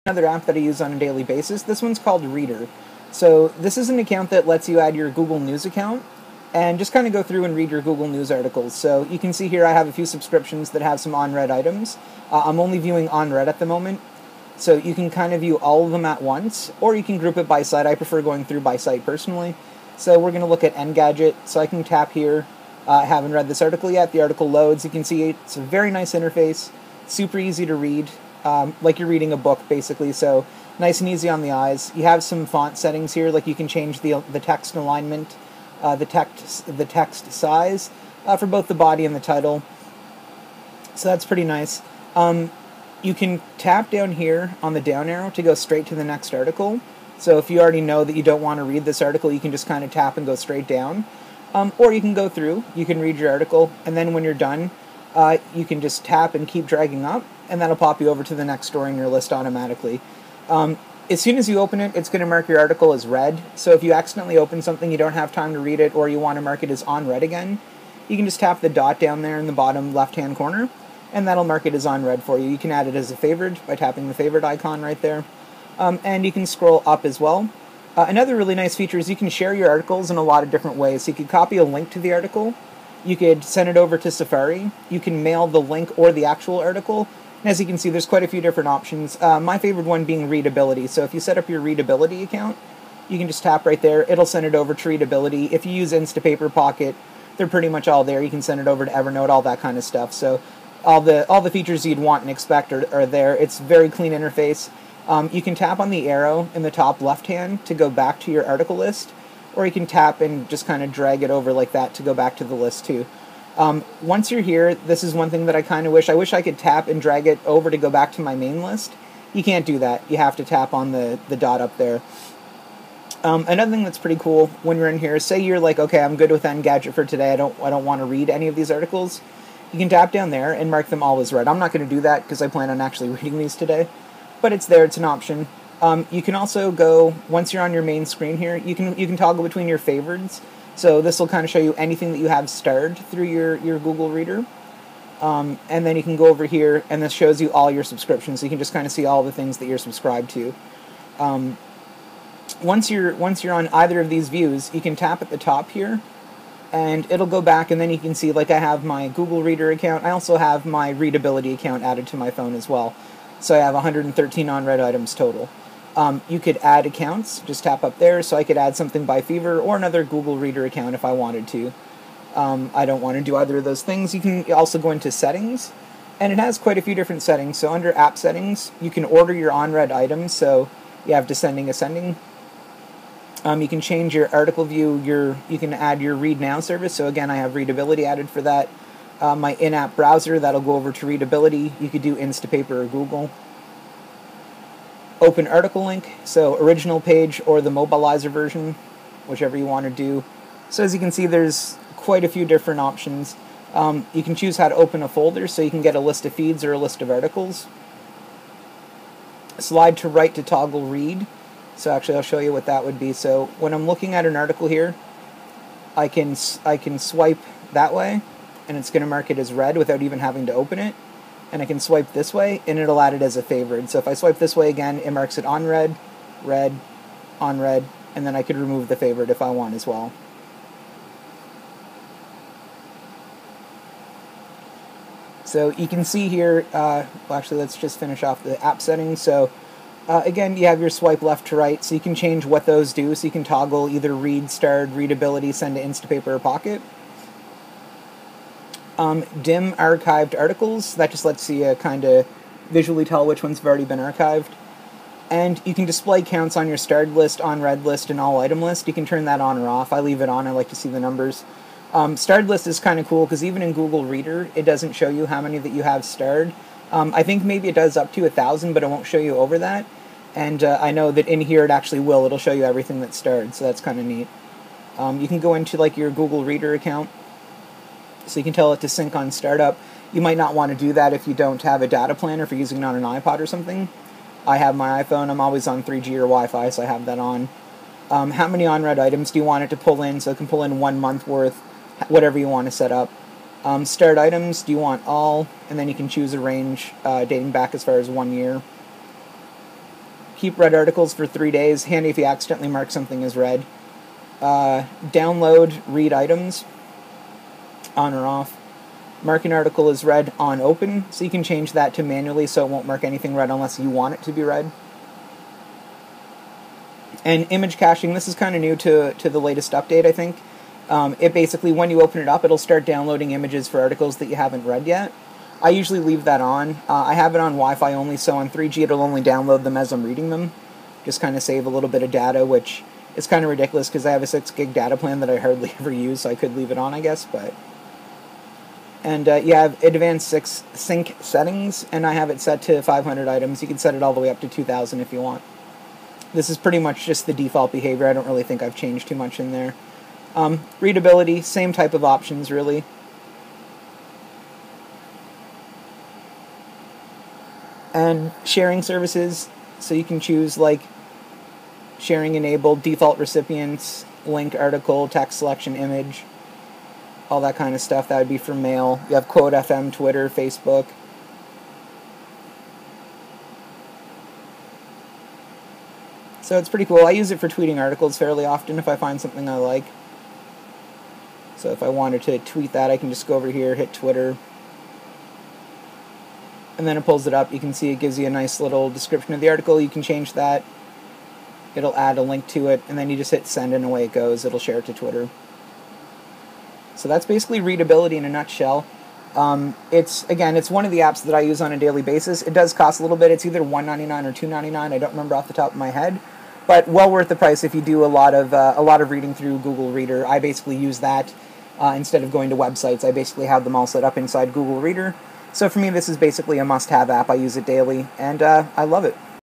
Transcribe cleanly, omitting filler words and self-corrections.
Another app that I use on a daily basis. This one's called Reader. So this is an account that lets you add your Google News account and just kind of go through and read your Google News articles. So you can see here I have a few subscriptions that have some on-read items. I'm only viewing on-read at the moment, so you can kind of view all of them at once, or you can group it by site. I prefer going through by site personally. So we're going to look at Engadget, so I can tap here. I haven't read this article yet. The article loads. You can see it's a very nice interface, super easy to read, like you're reading a book basically, so nice and easy on the eyes. You have some font settings here, like you can change the text alignment, the text size for both the body and the title, so that's pretty nice. You can tap down here on the down arrow to go straight to the next article. So if you already know that you don't want to read this article, you can just kind of tap and go straight down. Or you can go through, you can read your article, and then when you're done, you can just tap and keep dragging up, and that'll pop you over to the next story in your list automatically. As soon as you open it, it's going to mark your article as read. So if you accidentally open something, you don't have time to read it, or you want to mark it as on read again, you can just tap the dot down there in the bottom left-hand corner, and that'll mark it as on read for you. You can add it as a favorite by tapping the favorite icon right there. And you can scroll up as well. Another really nice feature is you can share your articles in a lot of different ways. So you could copy a link to the article, you could send it over to Safari, you can mail the link or the actual article, and as you can see there's quite a few different options. My favorite one being readability. So if you set up your readability account, you can just tap right there, it'll send it over to readability. If you use Instapaper Pocket, they're pretty much all there. You can send it over to Evernote, all that kind of stuff. So all the features you'd want and expect are there. It's a very clean interface. You can tap on the arrow in the top left hand to go back to your article list, or you can tap and just kind of drag it over like that to go back to the list too. Once you're here, this is one thing that I kind of wish. I wish I could tap and drag it over to go back to my main list. You can't do that. You have to tap on the dot up there. Another thing that's pretty cool when you're in here, say you're like, okay, I'm good with Engadget for today. I don't want to read any of these articles. You can tap down there and mark them all as read. I'm not going to do that because I plan on actually reading these today. But it's there, it's an option. You can also go, once you're on your main screen here, you can toggle between your favorites. So this will kind of show you anything that you have starred through your Google Reader. And then you can go over here, and this shows you all your subscriptions. So you can just kind of see all the things that you're subscribed to. Once you're on either of these views, you can tap at the top here, and it'll go back, and then you can see, like, I have my Google Reader account. I also have my Readability account added to my phone as well. So I have 113 on-read items total. You could add accounts, just tap up there, so I could add something by Fever or another Google Reader account if I wanted to. I don't want to do either of those things. You can also go into settings, and it has quite a few different settings. So under app settings, you can order your on-read items, so you have descending, ascending. You can change your article view, you can add your Read Now service, so again I have Readability added for that. My in-app browser, that'll go over to Readability. You could do Instapaper or Google. Open article link, so original page or the mobilizer version, whichever you want to do. So as you can see, there's quite a few different options. You can choose how to open a folder, so you can get a list of feeds or a list of articles. Slide to right to toggle read. So actually I'll show you what that would be. So when I'm looking at an article here, I can swipe that way, and it's going to mark it as read without even having to open it. And I can swipe this way, and it'll add it as a favorite. So if I swipe this way again, it marks it on read, read, on read, and then I could remove the favorite if I want as well. So you can see here, well actually let's just finish off the app settings. So again, you have your swipe left to right, so you can change what those do. So you can toggle either read, starred, readability, send to Instapaper or Pocket. Dim archived articles, that just lets you kind of visually tell which ones have already been archived. And you can display counts on your starred list, on read list, and all item list. You can turn that on or off. I leave it on, I like to see the numbers. Starred list is kind of cool because even in Google Reader, it doesn't show you how many that you have starred. I think maybe it does up to 1,000, but it won't show you over that. And I know that in here it actually will. It'll show you everything that's starred, so that's kind of neat. You can go into like your Google Reader account, so you can tell it to sync on startup. You might not want to do that if you don't have a data plan or if you're using it on an iPod or something. I have my iPhone, I'm always on 3G or Wi-Fi, so I have that on. How many on-read items do you want it to pull in? So it can pull in 1 month worth, whatever you want to set up. Starred items, do you want all? And then you can choose a range dating back as far as 1 year. keep read articles for 3 days. Handy if you accidentally mark something as read. Download read items, on or off. Mark an article as read on open, so you can change that to manually so it won't mark anything read unless you want it to be read. And image caching, this is kind of new to the latest update, I think. It basically, when you open it up, it'll start downloading images for articles that you haven't read yet. I usually leave that on. I have it on Wi-Fi only, so on 3G it'll only download them as I'm reading them. Just kind of save a little bit of data, which is kind of ridiculous because I have a 6 gig data plan that I hardly ever use, so I could leave it on, I guess, but... And you have advanced sync settings, and I have it set to 500 items. You can set it all the way up to 2,000 if you want. This is pretty much just the default behavior. I don't really think I've changed too much in there. Readability, same type of options, really. And sharing services, so you can choose, like, sharing enabled, default recipients, link, article, text selection, image, all that kind of stuff. That would be for mail. You have Quote FM, Twitter, Facebook. So it's pretty cool. I use it for tweeting articles fairly often if I find something I like. So if I wanted to tweet that, I can just go over here, hit Twitter, and then it pulls it up. You can see it gives you a nice little description of the article. You can change that. It'll add a link to it, and then you just hit send and away it goes. It'll share it to Twitter. So that's basically readability in a nutshell. It's one of the apps that I use on a daily basis. It does cost a little bit. It's either $1.99 or $2.99. I don't remember off the top of my head, but well worth the price if you do a lot of reading through Google Reader. I basically use that instead of going to websites. I basically have them all set up inside Google Reader. So for me, this is basically a must-have app. I use it daily, and I love it.